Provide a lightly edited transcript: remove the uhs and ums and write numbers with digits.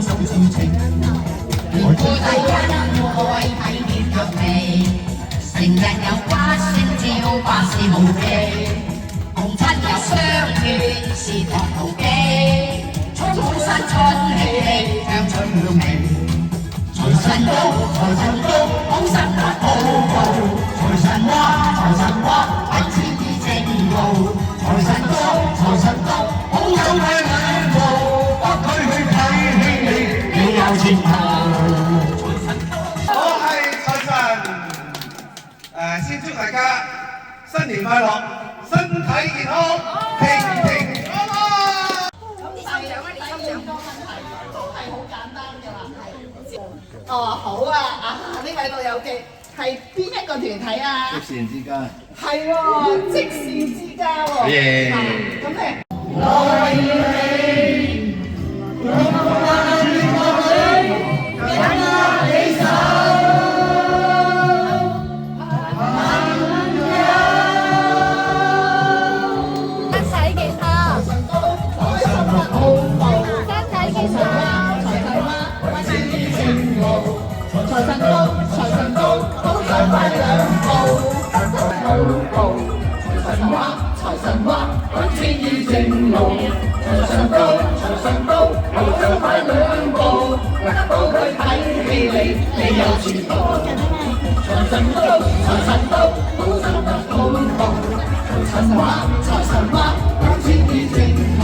數事情。年過第一愛體貼入微，成日有骨星照百事無忌，共親友相勸是托無機，充滿新春喜氣香趣妙味。財神到，財神到，好心得好報。財神話，財神話，揾錢依正路。財神到，財神到，好走快兩步，不許去睇戲，你有前途。我係財神，先祝大家新年快樂，身體健康，平平安安。咁啲抽獎咧，你抽獎多問題都係好簡單嘅啦，係。哦，好啊，呢位老友記係邊一個團體啊？即善之家。係喎，即善之家喎。咁你。財神到，財神到，好走快兩步，財神話，財神話，揾錢依正路。財神到，財神到，好走快兩步，得到佢睇起你有前途。財神到，財神到，好心得好報。財神話，財神話，揾錢依正路。